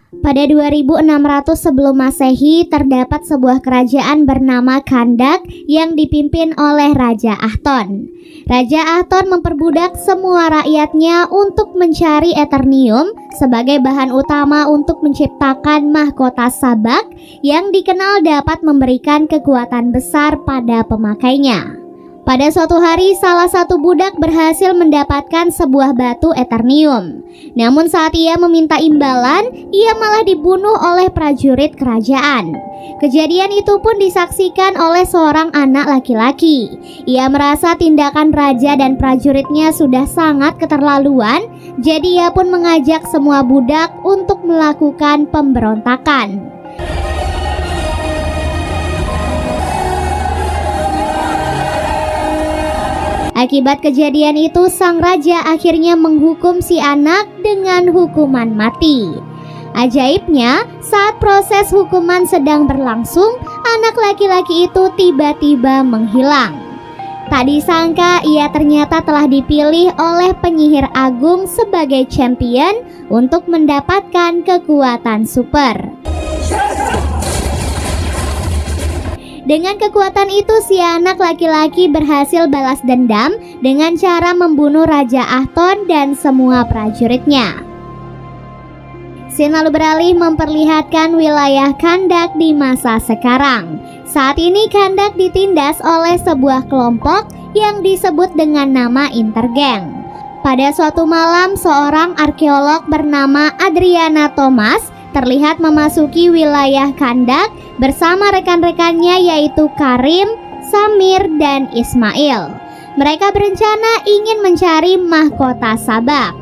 Pada 2600 sebelum Masehi terdapat sebuah kerajaan bernama Kandak yang dipimpin oleh Raja Ahton. Raja Ahton memperbudak semua rakyatnya untuk mencari Eternium sebagai bahan utama untuk menciptakan mahkota sabak yang dikenal dapat memberikan kekuatan besar pada pemakainya. Pada suatu hari, salah satu budak berhasil mendapatkan sebuah batu Eternium. Namun saat ia meminta imbalan, ia malah dibunuh oleh prajurit kerajaan. Kejadian itu pun disaksikan oleh seorang anak laki-laki. Ia merasa tindakan raja dan prajuritnya sudah sangat keterlaluan, jadi ia pun mengajak semua budak untuk melakukan pemberontakan. Akibat kejadian itu, sang raja akhirnya menghukum si anak dengan hukuman mati. Ajaibnya, saat proses hukuman sedang berlangsung, anak laki-laki itu tiba-tiba menghilang. Tak disangka ia ternyata telah dipilih oleh penyihir agung sebagai champion untuk mendapatkan kekuatan super. Dengan kekuatan itu, si anak laki-laki berhasil balas dendam dengan cara membunuh Raja Ahton dan semua prajuritnya. Scene lalu beralih memperlihatkan wilayah Kandak di masa sekarang. Saat ini Kandak ditindas oleh sebuah kelompok yang disebut dengan nama Intergang. Pada suatu malam, seorang arkeolog bernama Adriana Thomas terlihat memasuki wilayah Kandak bersama rekan-rekannya yaitu Karim, Samir, dan Ismail. Mereka berencana ingin mencari mahkota sabak.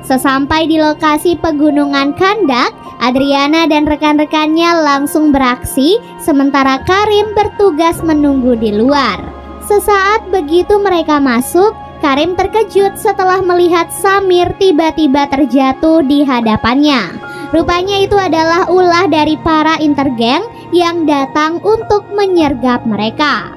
Sesampai di lokasi pegunungan Kandak, Adriana dan rekan-rekannya langsung beraksi, sementara Karim bertugas menunggu di luar. Sesaat begitu mereka masuk, Karim terkejut setelah melihat Samir tiba-tiba terjatuh di hadapannya. Rupanya itu adalah ulah dari para Intergang yang datang untuk menyergap mereka.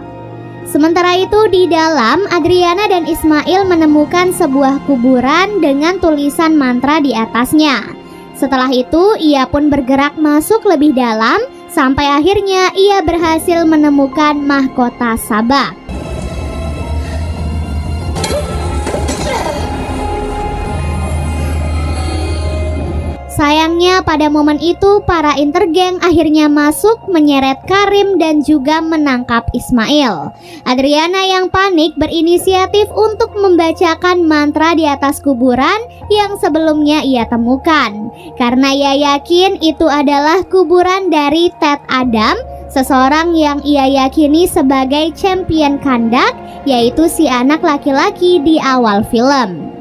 Sementara itu di dalam, Adriana dan Ismail menemukan sebuah kuburan dengan tulisan mantra di atasnya. Setelah itu ia pun bergerak masuk lebih dalam sampai akhirnya ia berhasil menemukan mahkota sabak. Sayangnya pada momen itu para Intergang akhirnya masuk menyeret Karim dan juga menangkap Ismail. Adriana yang panik berinisiatif untuk membacakan mantra di atas kuburan yang sebelumnya ia temukan. Karena ia yakin itu adalah kuburan dari Ted Adam, seseorang yang ia yakini sebagai champion Kandak, yaitu si anak laki-laki di awal film.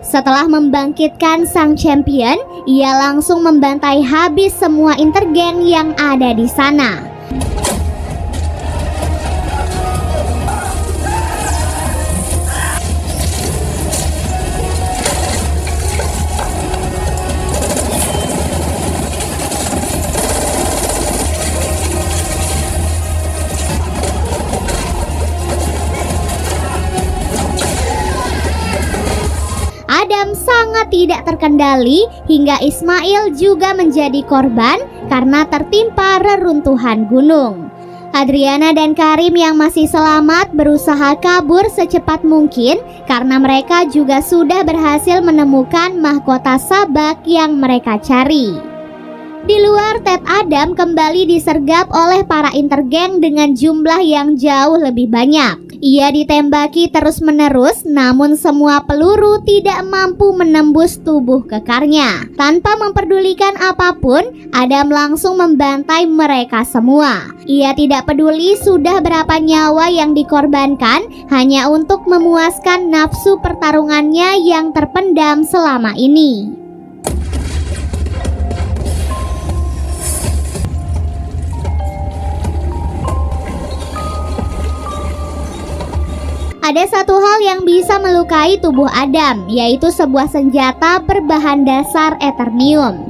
Setelah membangkitkan sang champion, ia langsung membantai habis semua Intergang yang ada di sana. Adam sangat tidak terkendali hingga Ismail juga menjadi korban karena tertimpa reruntuhan gunung. Adriana dan Karim yang masih selamat berusaha kabur secepat mungkin karena mereka juga sudah berhasil menemukan mahkota sabak yang mereka cari. Di luar, Ted Adam kembali disergap oleh para Intergang dengan jumlah yang jauh lebih banyak. Ia ditembaki terus-menerus, namun semua peluru tidak mampu menembus tubuh kekarnya. Tanpa memperdulikan apapun, Adam langsung membantai mereka semua. Ia tidak peduli sudah berapa nyawa yang dikorbankan, hanya untuk memuaskan nafsu pertarungannya yang terpendam selama ini. Ada satu hal yang bisa melukai tubuh Adam, yaitu sebuah senjata berbahan dasar Eternium.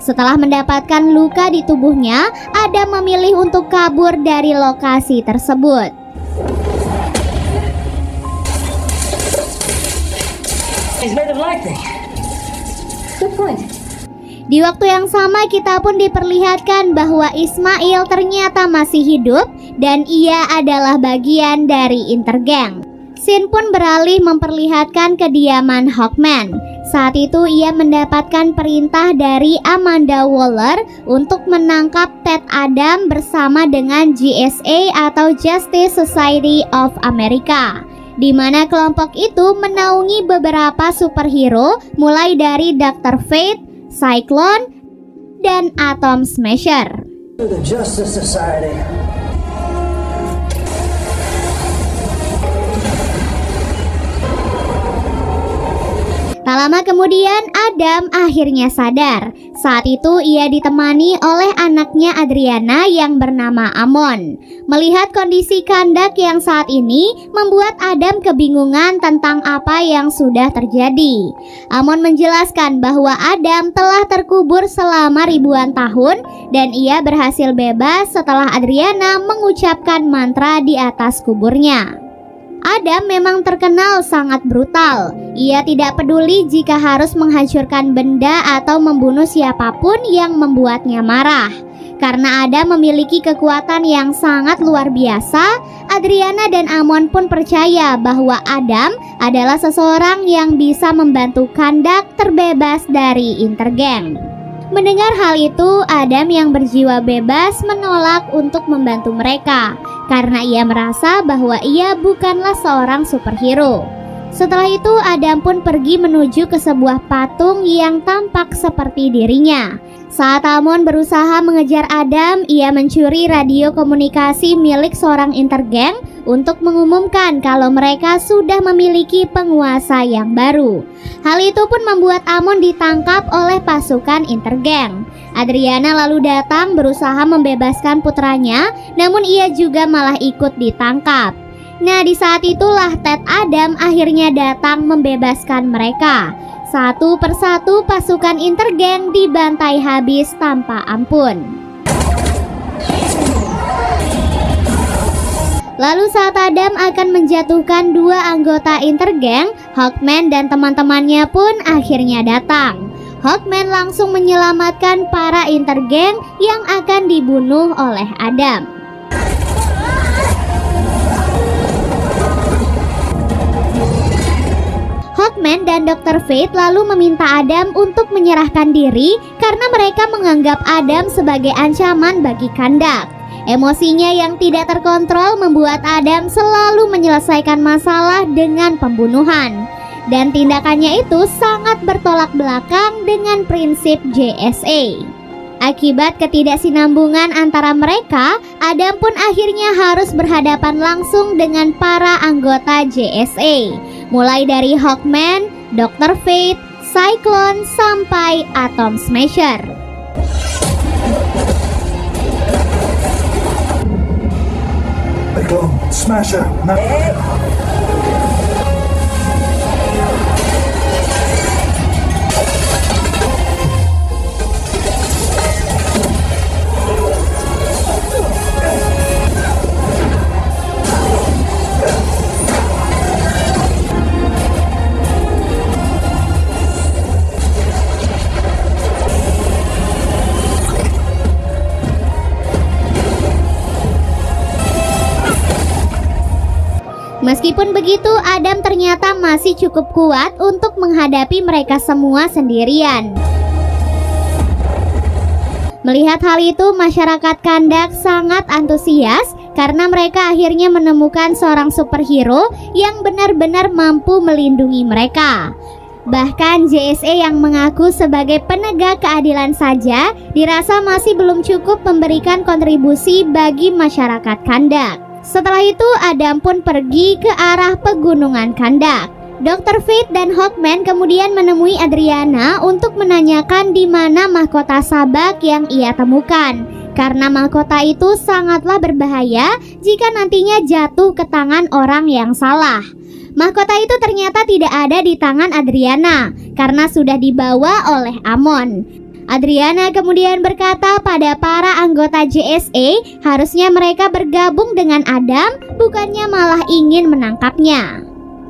Setelah mendapatkan luka di tubuhnya, Adam memilih untuk kabur dari lokasi tersebut. He's made of lightning. Good point. Di waktu yang sama kita pun diperlihatkan bahwa Ismail ternyata masih hidup dan ia adalah bagian dari Intergang. Scene pun beralih memperlihatkan kediaman Hawkman. Saat itu ia mendapatkan perintah dari Amanda Waller untuk menangkap Ted Adam bersama dengan GSA atau Justice Society of America, di mana kelompok itu menaungi beberapa superhero mulai dari Dr. Fate, Cyclone, dan Atom Smasher. The Justice Society. Tak lama kemudian Adam akhirnya sadar. Saat itu ia ditemani oleh anaknya Adriana yang bernama Amon. Melihat kondisi Kandak yang saat ini membuat Adam kebingungan tentang apa yang sudah terjadi. Amon menjelaskan bahwa Adam telah terkubur selama ribuan tahun dan ia berhasil bebas setelah Adriana mengucapkan mantra di atas kuburnya. Adam memang terkenal sangat brutal. Ia tidak peduli jika harus menghancurkan benda atau membunuh siapapun yang membuatnya marah. Karena Adam memiliki kekuatan yang sangat luar biasa, Adriana dan Amon pun percaya bahwa Adam adalah seseorang yang bisa membantu Kandak terbebas dari Intergang. Mendengar hal itu, Adam yang berjiwa bebas menolak untuk membantu mereka karena ia merasa bahwa ia bukanlah seorang superhero. Setelah itu, Adam pun pergi menuju ke sebuah patung yang tampak seperti dirinya. Saat Amon berusaha mengejar Adam, ia mencuri radio komunikasi milik seorang Intergang untuk mengumumkan kalau mereka sudah memiliki penguasa yang baru. Hal itu pun membuat Amon ditangkap oleh pasukan Intergang. Adriana lalu datang berusaha membebaskan putranya, namun ia juga malah ikut ditangkap. Nah, di saat itulah Ted Adam akhirnya datang membebaskan mereka. Satu persatu pasukan Intergang dibantai habis tanpa ampun. Lalu saat Adam akan menjatuhkan dua anggota Intergang, Hawkman dan teman-temannya pun akhirnya datang. Hawkman langsung menyelamatkan para Intergang yang akan dibunuh oleh Adam. Hawkman dan Dr. Fate lalu meminta Adam untuk menyerahkan diri karena mereka menganggap Adam sebagai ancaman bagi Kandak. Emosinya yang tidak terkontrol membuat Adam selalu menyelesaikan masalah dengan pembunuhan. Dan tindakannya itu sangat bertolak belakang dengan prinsip JSA. Akibat ketidaksinambungan antara mereka, Adam pun akhirnya harus berhadapan langsung dengan para anggota JSA, mulai dari Hawkman, Dr. Fate, Cyclone, sampai Atom Smasher. Cyclone, Smasher, Meskipun begitu, Adam ternyata masih cukup kuat untuk menghadapi mereka semua sendirian. Melihat hal itu, masyarakat Kandak sangat antusias karena mereka akhirnya menemukan seorang superhero yang benar-benar mampu melindungi mereka. Bahkan JSA yang mengaku sebagai penegak keadilan saja dirasa masih belum cukup memberikan kontribusi bagi masyarakat Kandak. Setelah itu Adam pun pergi ke arah pegunungan Kandak. Dr. Fate dan Hawkman kemudian menemui Adriana untuk menanyakan di mana mahkota sabak yang ia temukan, karena mahkota itu sangatlah berbahaya jika nantinya jatuh ke tangan orang yang salah. Mahkota itu ternyata tidak ada di tangan Adriana karena sudah dibawa oleh Amon. Adriana kemudian berkata pada para anggota JSA harusnya mereka bergabung dengan Adam, bukannya malah ingin menangkapnya.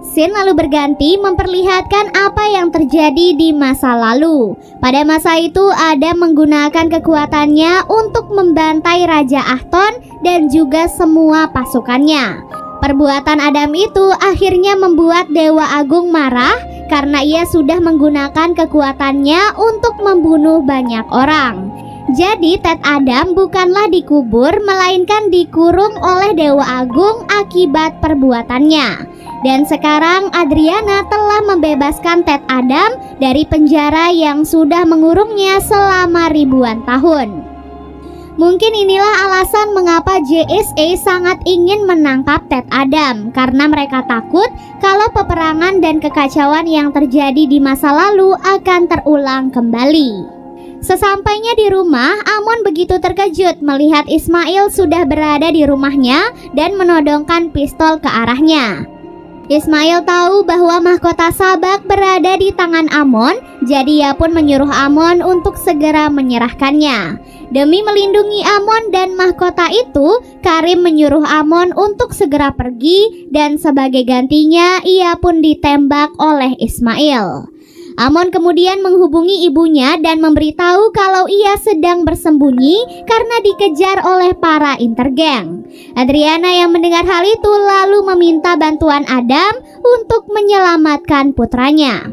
Scene lalu berganti memperlihatkan apa yang terjadi di masa lalu. Pada masa itu Adam menggunakan kekuatannya untuk membantai Raja Ahton dan juga semua pasukannya. Perbuatan Adam itu akhirnya membuat Dewa Agung marah karena ia sudah menggunakan kekuatannya untuk membunuh banyak orang. Jadi Ted Adam bukanlah dikubur melainkan dikurung oleh Dewa Agung akibat perbuatannya. Dan sekarang Adriana telah membebaskan Ted Adam dari penjara yang sudah mengurungnya selama ribuan tahun. Mungkin inilah alasan mengapa JSA sangat ingin menangkap Ted Adam, karena mereka takut kalau peperangan dan kekacauan yang terjadi di masa lalu akan terulang kembali. Sesampainya di rumah, Amon begitu terkejut melihat Ismail sudah berada di rumahnya dan menodongkan pistol ke arahnya. Ismail tahu bahwa mahkota Sabak berada di tangan Amon, jadi ia pun menyuruh Amon untuk segera menyerahkannya. Demi melindungi Amon dan mahkota itu, Karim menyuruh Amon untuk segera pergi dan sebagai gantinya ia pun ditembak oleh Ismail. Amon kemudian menghubungi ibunya dan memberitahu kalau ia sedang bersembunyi karena dikejar oleh para intergeng. Adriana yang mendengar hal itu lalu meminta bantuan Adam untuk menyelamatkan putranya.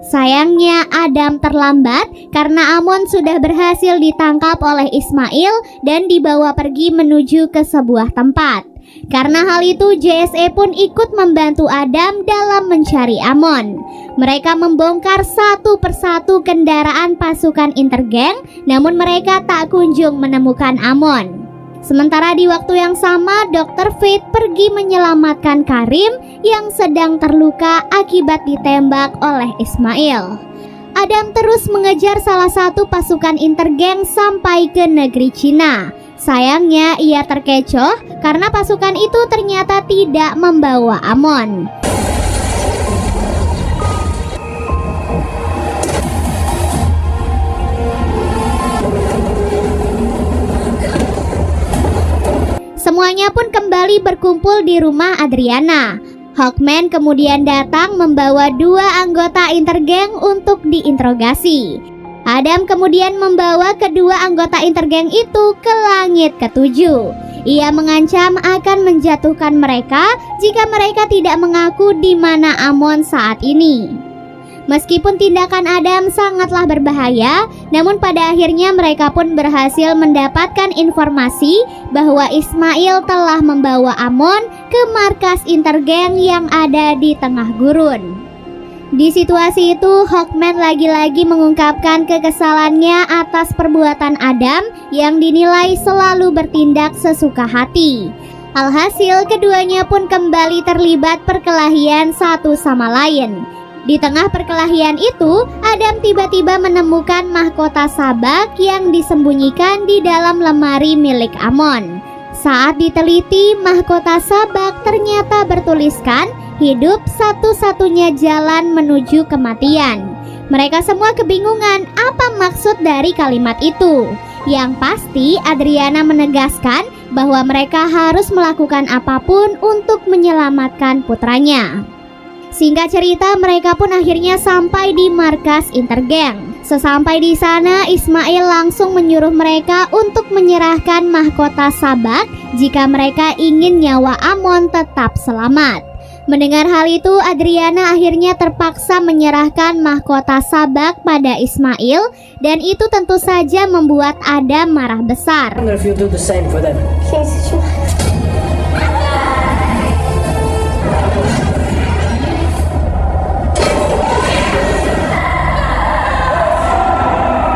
Sayangnya Adam terlambat karena Amon sudah berhasil ditangkap oleh Ismail dan dibawa pergi menuju ke sebuah tempat. Karena hal itu JSA pun ikut membantu Adam dalam mencari Amon. Mereka membongkar satu persatu kendaraan pasukan intergeng, namun mereka tak kunjung menemukan Amon. Sementara di waktu yang sama, Dr. Fate pergi menyelamatkan Karim yang sedang terluka akibat ditembak oleh Ismail. Adam terus mengejar salah satu pasukan intergeng sampai ke negeri Cina. Sayangnya ia terkecoh karena pasukan itu ternyata tidak membawa Amon. Semuanya pun kembali berkumpul di rumah Adriana. Hawkman kemudian datang membawa 2 anggota intergeng untuk diinterogasi. Adam kemudian membawa kedua anggota intergeng itu ke langit ke-7. Ia mengancam akan menjatuhkan mereka jika mereka tidak mengaku di mana Amon saat ini. Meskipun tindakan Adam sangatlah berbahaya, namun pada akhirnya mereka pun berhasil mendapatkan informasi bahwa Ismail telah membawa Amon ke markas intergeng yang ada di tengah gurun. Di situasi itu, Hawkman lagi-lagi mengungkapkan kekesalannya atas perbuatan Adam yang dinilai selalu bertindak sesuka hati. Alhasil, keduanya pun kembali terlibat perkelahian satu sama lain. Di tengah perkelahian itu, Adam tiba-tiba menemukan mahkota Sabak yang disembunyikan di dalam lemari milik Amon. Saat diteliti, mahkota Sabak ternyata bertuliskan hidup satu-satunya jalan menuju kematian. Mereka semua kebingungan apa maksud dari kalimat itu. Yang pasti Adriana menegaskan bahwa mereka harus melakukan apapun untuk menyelamatkan putranya. Singkat cerita, mereka pun akhirnya sampai di markas intergeng. Sesampai di sana, Ismail langsung menyuruh mereka untuk menyerahkan mahkota Sabak jika mereka ingin nyawa Amon tetap selamat. Mendengar hal itu, Adriana akhirnya terpaksa menyerahkan mahkota Sabak pada Ismail, dan itu tentu saja membuat Adam marah besar. I wonder if you'll do the same for them.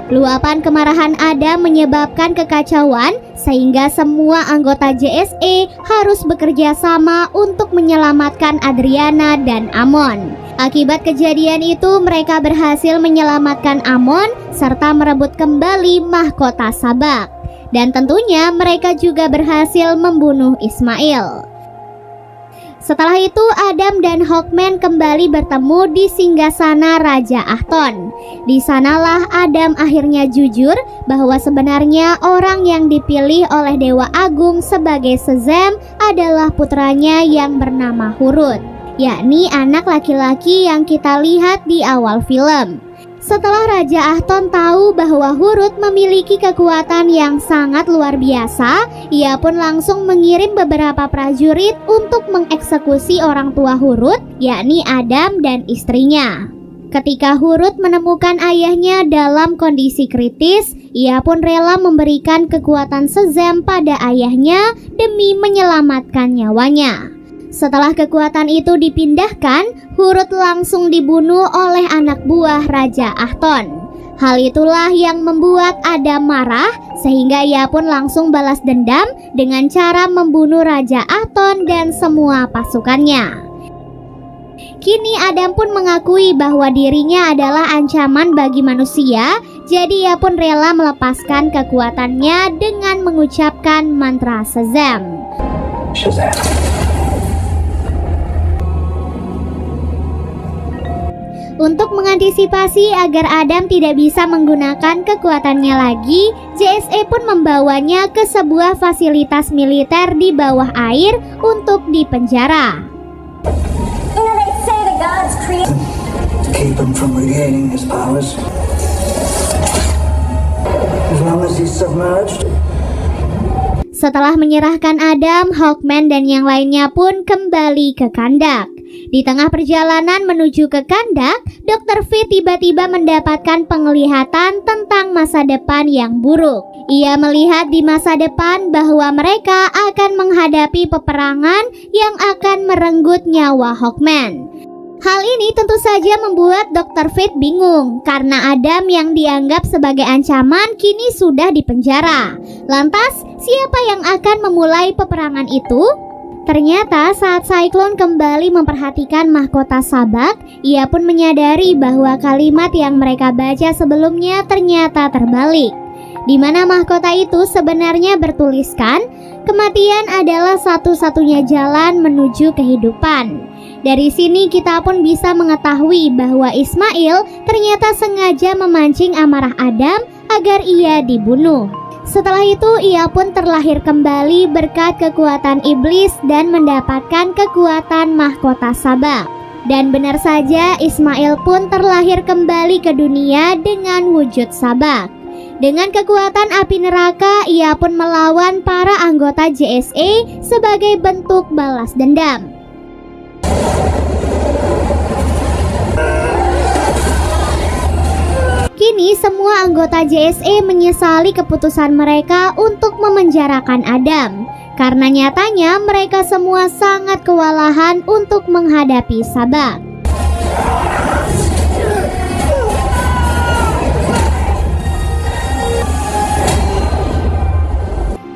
Luapan kemarahan Adam menyebabkan kekacauan sehingga semua anggota JSA harus bekerja sama untuk menyelamatkan Adriana dan Amon. Akibat kejadian itu, mereka berhasil menyelamatkan Amon serta merebut kembali mahkota Sabak. Dan tentunya mereka juga berhasil membunuh Ismail. Setelah itu, Adam dan Hawkman kembali bertemu di singgasana Raja Ahton. Di sanalah Adam akhirnya jujur bahwa sebenarnya orang yang dipilih oleh Dewa Agung sebagai Shazam adalah putranya yang bernama Hurut. yakni anak laki-laki yang kita lihat di awal film. Setelah Raja Ahton tahu bahwa Hurut memiliki kekuatan yang sangat luar biasa, ia pun langsung mengirim beberapa prajurit untuk mengeksekusi orang tua Hurut, yakni Adam dan istrinya. Ketika Hurut menemukan ayahnya dalam kondisi kritis, ia pun rela memberikan kekuatan Shazam pada ayahnya demi menyelamatkan nyawanya. Setelah kekuatan itu dipindahkan, Hurut langsung dibunuh oleh anak buah Raja Ahton. Hal itulah yang membuat Adam marah, sehingga ia pun langsung balas dendam dengan cara membunuh Raja Ahton dan semua pasukannya. Kini Adam pun mengakui bahwa dirinya adalah ancaman bagi manusia, jadi ia pun rela melepaskan kekuatannya dengan mengucapkan mantra Shazam. Shazam. Untuk mengantisipasi agar Adam tidak bisa menggunakan kekuatannya lagi, JSA pun membawanya ke sebuah fasilitas militer di bawah air untuk dipenjara. You know, they say the gods create. To keep him from regaining his powers. As long as he's submerged. Setelah menyerahkan Adam, Hawkman dan yang lainnya pun kembali ke Kandak. Di tengah perjalanan menuju ke Kandak, Dr. Fate tiba-tiba mendapatkan penglihatan tentang masa depan yang buruk. Ia melihat di masa depan bahwa mereka akan menghadapi peperangan yang akan merenggut nyawa Hawkman. Hal ini tentu saja membuat Dr. Fate bingung karena Adam yang dianggap sebagai ancaman kini sudah dipenjara. Lantas, siapa yang akan memulai peperangan itu? Ternyata saat Cyclone kembali memperhatikan mahkota Sabak, ia pun menyadari bahwa kalimat yang mereka baca sebelumnya ternyata terbalik. Di mana mahkota itu sebenarnya bertuliskan, kematian adalah satu-satunya jalan menuju kehidupan. Dari sini kita pun bisa mengetahui bahwa Ismail ternyata sengaja memancing amarah Adam agar ia dibunuh. Setelah itu ia pun terlahir kembali berkat kekuatan iblis dan mendapatkan kekuatan mahkota Sabak. Dan benar saja Ismail pun terlahir kembali ke dunia dengan wujud Sabak. Dengan kekuatan api neraka, ia pun melawan para anggota JSA sebagai bentuk balas dendam. Kini semua anggota JSA menyesali keputusan mereka untuk memenjarakan Adam, karena nyatanya mereka semua sangat kewalahan untuk menghadapi Sabak.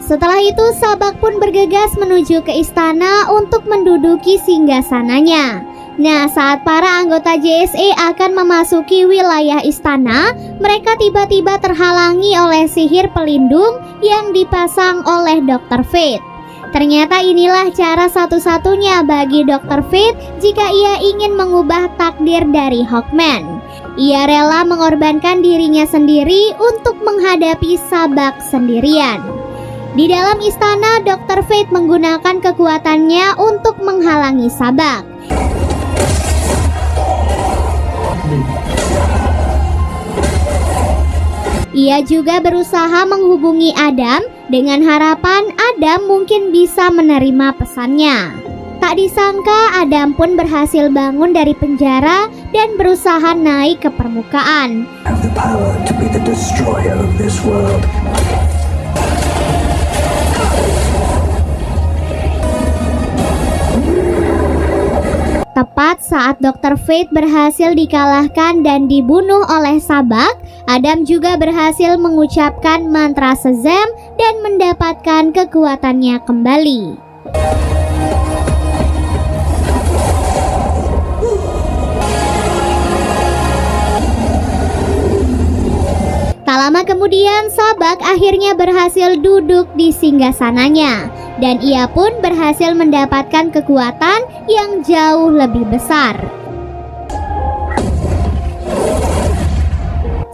Setelah itu Sabak pun bergegas menuju ke istana untuk menduduki singgasananya. Nah, saat para anggota JSA akan memasuki wilayah istana, mereka tiba-tiba terhalangi oleh sihir pelindung yang dipasang oleh Dr. Fate. Ternyata inilah cara satu-satunya bagi Dr. Fate jika ia ingin mengubah takdir dari Hawkman. Ia rela mengorbankan dirinya sendiri untuk menghadapi Sabak sendirian. Di dalam istana, Dr. Fate menggunakan kekuatannya untuk menghalangi Sabak. Ia juga berusaha menghubungi Adam dengan harapan Adam mungkin bisa menerima pesannya. Tak disangka Adam pun berhasil bangun dari penjara dan berusaha naik ke permukaan. Have the power to be the destroyer of this world. Tepat saat Dr. Fate berhasil dikalahkan dan dibunuh oleh Sabak, Adam juga berhasil mengucapkan mantra Shazam dan mendapatkan kekuatannya kembali. Tak lama kemudian Sabak akhirnya berhasil duduk di singgasananya dan ia pun berhasil mendapatkan kekuatan yang jauh lebih besar.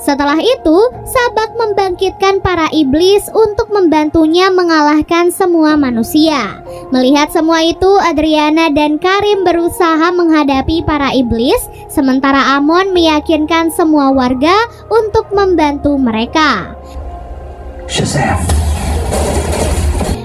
Setelah itu, Sabak membangkitkan para iblis untuk membantunya mengalahkan semua manusia. Melihat semua itu, Adriana dan Karim berusaha menghadapi para iblis, sementara Amon meyakinkan semua warga untuk membantu mereka. Shazam!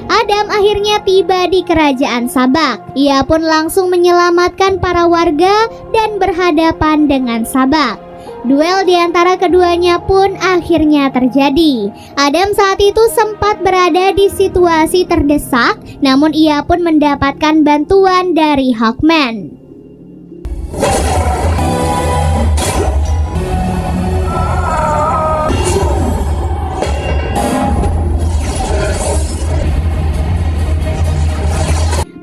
Adam akhirnya tiba di kerajaan Sabak. Ia pun langsung menyelamatkan para warga dan berhadapan dengan Sabak. Duel di antara keduanya pun akhirnya terjadi. Adam saat itu sempat berada di situasi terdesak, namun ia pun mendapatkan bantuan dari Hawkman.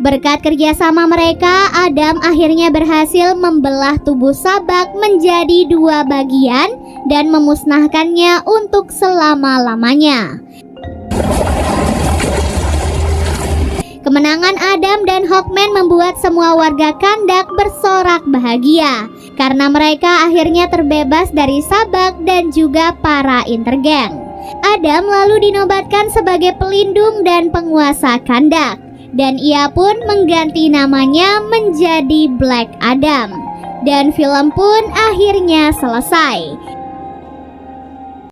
Berkat kerjasama mereka, Adam akhirnya berhasil membelah tubuh Sabak menjadi 2 bagian dan memusnahkannya untuk selama-lamanya. Kemenangan Adam dan Hawkman membuat semua warga Kandak bersorak bahagia karena mereka akhirnya terbebas dari Sabak dan juga para intergang. Adam lalu dinobatkan sebagai pelindung dan penguasa Kandak, dan ia pun mengganti namanya menjadi Black Adam. Dan film pun akhirnya selesai.